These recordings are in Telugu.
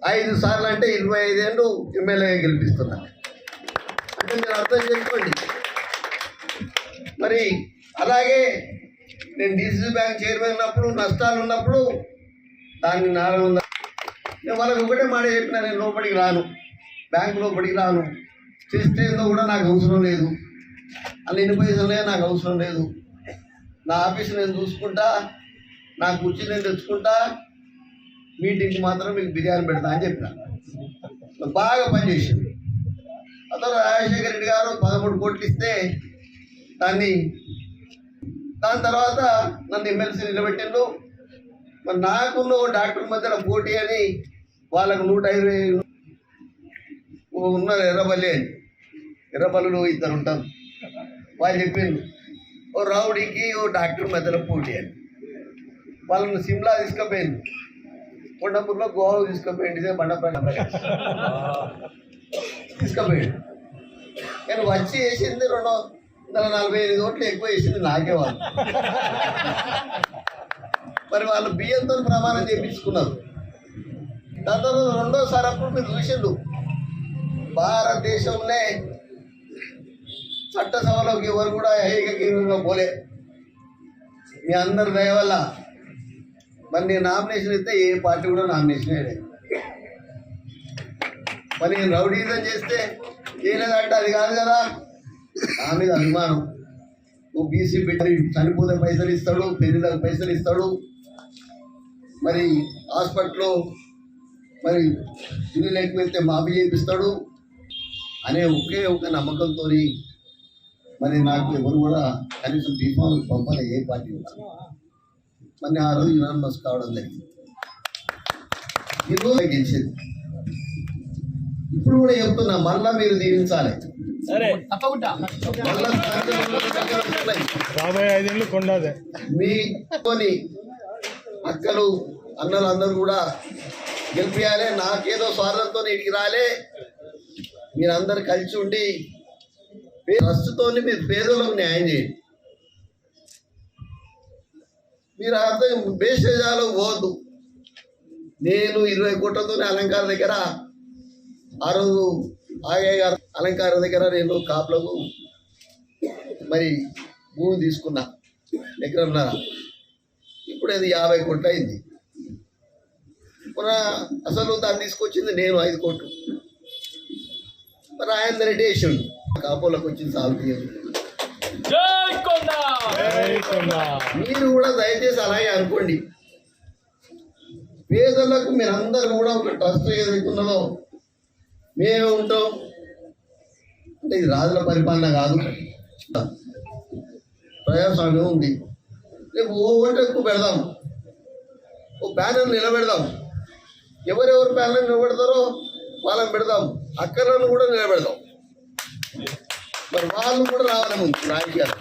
5 సార్లు అంటే 25 ఏళ్ళు ఎమ్మెల్యే గెలిపిస్తున్నా. అంటే మీరు అర్థం చేసుకోండి. మరి అలాగే నేను డిసిసి బ్యాంక్ చైర్మన్ ఉన్నప్పుడు నష్టాలు ఉన్నప్పుడు దాన్ని 400 నేను వాళ్ళకి ఒకటే మాట చెప్పిన, నేను లోపలికి రాను, బ్యాంకు లోపలికి రాను, చేస్తే కూడా నాకు అవసరం లేదు, అలా ఎన్ని పైసలే నాకు అవసరం లేదు, నా ఆఫీస్ నేను చూసుకుంటా, నా కుర్చీ నేను తెచ్చుకుంటా, మీటింగ్కి మాత్రం మీకు బిర్యానీ పెడతా అని చెప్పిన. బాగా పనిచేసింది. అతను రాజశేఖర రెడ్డి గారు 13 కోట్లు ఇస్తే దాని తర్వాత నన్ను ఎమ్మెల్సీ నిలబెట్టిండు. మరి నాకున్న డాక్టర్ మధ్యలో పోటీ అని వాళ్ళకు 150 ఉన్నారు. ఎర్రబల్లులు 2 ఉంటారు. వాళ్ళు చెప్పిండు ఓ రౌడీకి ఓ డాక్టర్ మధ్యలో పోటీ అని. వాళ్ళని సిమ్లా తీసుకుపోయింది, కొండపూర్లో గోవా తీసుకుపోయింది, ఇదే బండపల్లి తీసుకుపోయింది. నేను వచ్చి వేసింది 245 ఓట్లు ఎక్కువ వేసింది నాకే వాళ్ళు. మరి వాళ్ళు బియ్యంతో ప్రమాణం చేయించుకున్నారు. దాని తర్వాత రెండోసారి అప్పుడు మీరు చూసిండు, భారతదేశంలో చట్టసభలోకి ఎవరు కూడా ఏకగ్రీవంగా పోలే. మీ అందరి దయ వల్ల మరి నేను నామినేషన్ ఇస్తే ఏ పార్టీ కూడా నామినేషన్ వేయలేదు. మరి నేను రౌడీజం చేస్తే చేయలేదంటే అది కాదు కదా, నా మీద అభిమానం. ఓ బీసీ బిడ్డ చనిపోతే పైసలు ఇస్తాడు, పెళ్లిలకు పైసలు ఇస్తాడు, మరి హాస్పిటల్లో మరి ఇల్లు లేకపోతే మాఫీ చేపిస్తాడు అనే ఒకే ఒక నమ్మకంతో మరి నాకు ఎవరు కూడా కనీసం బీఫామ్ పంపలే ఏ పార్టీ కూడా. మరి ఆ రోజు యునానిమస్ కావడం జరిగింది. ఈరోజు గెలిచింది. ఇప్పుడు కూడా చెప్తున్నా, మళ్ళా మీరు దీవించాలి. మీతోని అక్కలు అన్నలు అందరూ కూడా గెలిపియాలి. నాకేదో స్వార్థంతో ఇటుకి రాలే, మీరందరూ కలిసి ఉండి ట్రస్ట్తో మీరు పేదలకు న్యాయం చేయండి. మీరు అర్థం బేసేజాలు పోవద్దు. నేను 20 కోట్లతో అలంకార దగ్గర ఆ రోజు ఆగయ్య గారు అలంకార దగ్గర నేను కాపులకు మరి భూమి తీసుకున్నా, ఎకరంన్నర. ఇప్పుడు అది 50 కోట్లు అయింది. మన అసలు దాన్ని తీసుకొచ్చింది నేను 5 కోట్లు. మరి ఆయన రెడ్డి వేసిండు, కాపులకు వచ్చింది సాగు. మీరు కూడా దయచేసి అలాగే అనుకోండి. పేదలకు మీరందరూ కూడా ఒక ట్రస్ట్ ఏదైతే ఉన్నదో మేమే ఉంటాం. అంటే ఇది రాజుల పరిపాలన కాదు, ప్రజాస్వామ్యం ఉంది. రేపు ఓటు ఎక్కువ పెడదాం, ఓ బ్యానర్ నిలబెడదాం. ఎవరెవరు బ్యానర్ నిలబెడతారో వాళ్ళని పెడదాం, అక్కలను కూడా నిలబెడదాం. మరి వాళ్ళు కూడా రావాలి ముందు రాజకీయాలు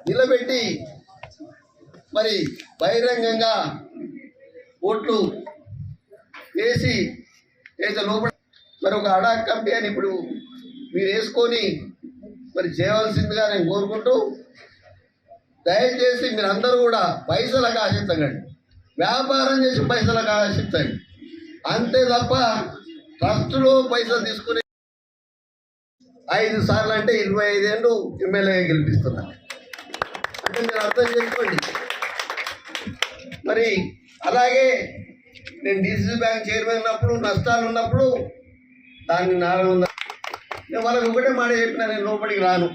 నిలబెట్టి మరి బహిరంగంగా ఓట్లు వేసి లోపల మరి ఒక అడాక్ కమిటీ అని ఇప్పుడు మీరు వేసుకొని మరి చేయవలసిందిగా నేను కోరుకుంటూ, దయచేసి మీరందరూ కూడా పైసలకు ఆశించకండి, వ్యాపారం చేసి పైసలకు ఆశించండి అంతే తప్ప ట్రస్టులో పైసలు తీసుకుని 5 సార్లు అంటే 25 ఏళ్ళు ఎమ్మెల్యే గెలిపిస్తున్నా. అంటే మీరు అర్థం చేసుకోండి. మరి అలాగే నేను డిసిసి బ్యాంక్ చైర్మన్ ఉన్నప్పుడు నష్టాలు ఉన్నప్పుడు దాన్ని 400 నేను వాళ్ళకి ఒకటే మాట చెప్పిన, నేను లోపలికి రాను,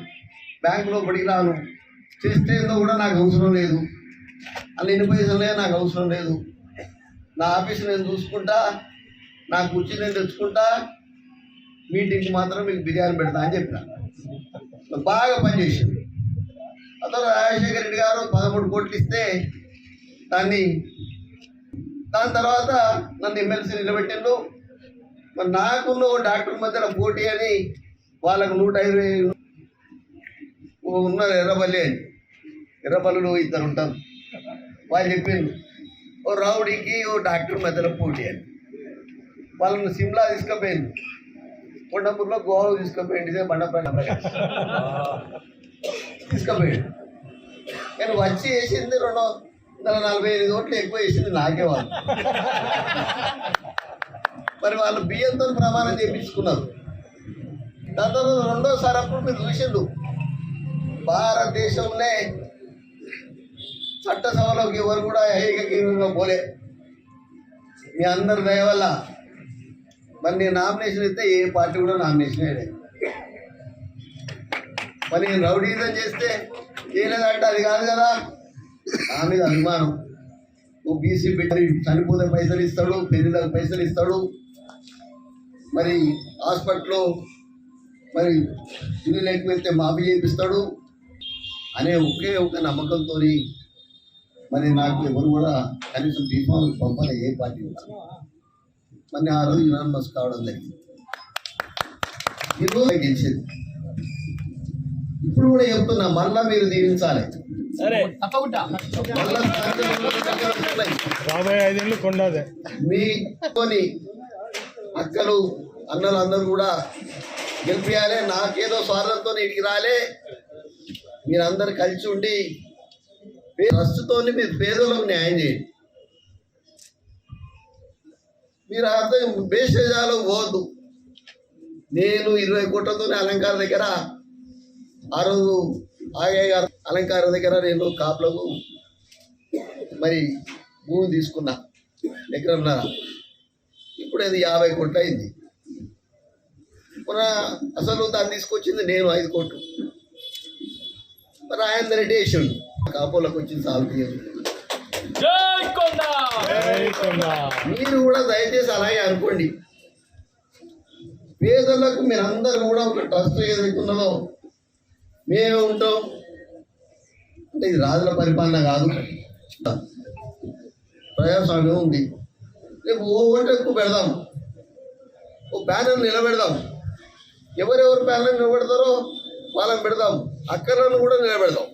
బ్యాంకు లోపలికి రాను, చేస్తే కూడా నాకు అవసరం లేదు, అలా ఎన్ని పైసలే నాకు అవసరం లేదు, నా ఆఫీస్ నేను చూసుకుంటా, నా కుర్చీ నేను తెచ్చుకుంటా, మీటింగ్కి మాత్రం మీకు బిర్యానీ పెడతా అని చెప్పిన. బాగా పనిచేసింది. అతను రాజశేఖర రెడ్డి గారు 13 కోట్లు ఇస్తే దాని తర్వాత నన్ను ఎమ్మెల్సీ నిలబెట్టిండు. మరి నాకున్న డాక్టర్ మధ్యలో పోటీ అని వాళ్ళకు 150 ఉన్నారు. ఎర్రబల్లులు 2 ఉంటారు. వాళ్ళు చెప్పిండు ఓ రౌడీకి ఓ డాక్టర్ మధ్యలో పోటీ అని. వాళ్ళని సిమ్లా తీసుకుపోయింది, కొండపూర్లో గోవా తీసుకుపోయింది, ఇదే బండపల్లి తీసుకుపోయింది. నేను వచ్చి వేసింది 245 ఓట్లు ఎక్కువ వేసింది నాకే వాళ్ళు. మరి వాళ్ళు బియ్యంతో ప్రమాణం చేయించుకున్నారు. దాని తర్వాత రెండోసారి అప్పుడు మీరు చూసిండు భారతదేశంలో చట్టసభలోకి ఎవరు కూడా ఏకగ్రీవంగా పోలే. మీ అందరి దయ వల్ల మరి నేను నామినేషన్ ఇస్తే ఏ పార్టీ కూడా నామినేషన్ వేయలేదు. మరి నేను రౌడీజం చేస్తే చేయలేదంటే అది కాదు కదా, నా మీద అభిమానం. ఓ బీసీ బిడ్డ చనిపోతే పైసలు ఇస్తాడు, పెళ్లిలకు పైసలు ఇస్తాడు, మరి హాస్పిటల్లో మరి ఇల్లు లేకపోతే మాఫీ చేపిస్తాడు అనే ఒకే ఒక నమ్మకంతో మరి నాకు ఎవరు కూడా కనీసం బీఫామ్ పంపలే ఏ పార్టీ కూడా. మరి ఆ రోజు యునానిమస్ కావడం జరిగింది. ఈరోజు గెలిచింది. ఇప్పుడు కూడా చెప్తున్నా, మళ్ళా మీరు దీవించాలి. మీతోని అక్కలు అన్నలు అందరూ కూడా గెలిపియాలి. నాకేదో స్వార్థంతో ఇటుకి రాలే, మీరందరూ కలిసి ఉండి ట్రస్ట్తో మీరు పేదలకు న్యాయం చేయండి. మీరు అర్థం బేషజాలు పోవద్దు. నేను 20 కోట్లతో అలంకార దగ్గర ఆ రోజు ఆగయ్య గారు అలంకార దగ్గర నేను కాపులకు మరి భూమి తీసుకున్నా, ఎకరంన్నర. ఇప్పుడు అది 50 కోట్లు అయింది. మన అసలు దాన్ని తీసుకొచ్చింది నేను 5 కోట్లు. మరి ఆయన రెడ్డి వేసిండు, కాపులకు వచ్చింది సాల్వ్ చేయాలి. మీరు కూడా దయచేసి అలాగే అనుకోండి. పేదలకు మీరందరూ కూడా ఒక ట్రస్ట్ ఏదైతే ఉన్నదో మేమే ఉంటాం. అంటే ఇది రాజుల పరిపాలన కాదు, ప్రజాస్వామ్యం ఉంది. రేపు ఓటు ఎక్కువ పెడదాం, ఓ ప్యానెల్ నిలబెడదాం. ఎవరెవరు ప్యానెల్ నిలబెడతారో వాళ్ళని పెడదాం, అక్కలను కూడా నిలబెడదాం.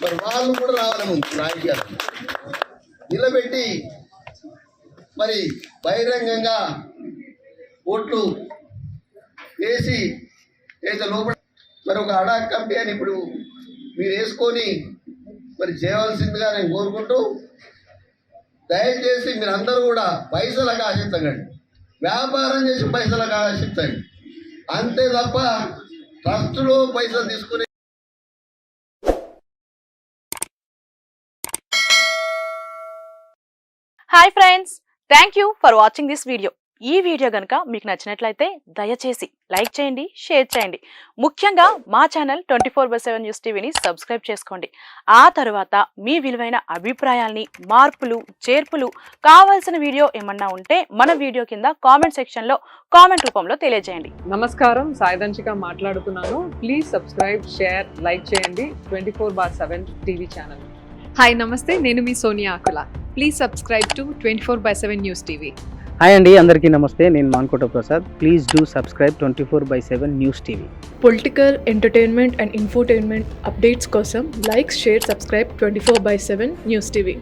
మరి వాళ్ళు కూడా రావాలి ముందు రాజకీయాలు నిలబెట్టి మరి బహిరంగంగా ఓట్లు వేసి లోపల మరి ఒక అడాక్ కమిటీ అని ఇప్పుడు మీరు వేసుకొని మరి చేయవలసిందిగా నేను కోరుకుంటూ, దయచేసి మీరందరూ కూడా పైసలకు ఆశించకండి, వ్యాపారం చేసి పైసలకు ఆశించండి అంతే తప్ప ట్రస్టులో పైసలు తీసుకుని. Hi friends, thank you for watching this video. ఈ వీడియో కనుక మీకు నచ్చినట్లయితే దయచేసి లైక్ చేయండి, షేర్ చేయండి. ముఖ్యంగా మా ఛానల్ 24/7 న్యూస్ టీవీని సబ్స్క్రైబ్ చేసుకోండి. ఆ తర్వాత మీ విలువైన అభిప్రాయాల్ని, మార్పులు, చేర్పులు, కావాల్సిన వీడియో ఏమన్నా ఉంటే మన వీడియో కింద కామెంట్ సెక్షన్లో కామెంట్ రూపంలో తెలియజేయండి. నమస్కారం, సాయిదంచిక మాట్లాడుతున్నాను. ప్లీజ్ సబ్స్క్రైబ్, షేర్, లైక్ చేయండి 24/7 టీవీ ఛానల్. హాయ్ నమస్తే, నేను మీ Sonia Akula. Please subscribe to 24/7 news TV. Hi అండి, అందరికీ నమస్తే. నేను Mankota Prasad. Please do subscribe 24/7 news TV. Political, entertainment and infotainment updates కోసం like, share, subscribe 24/7 news TV.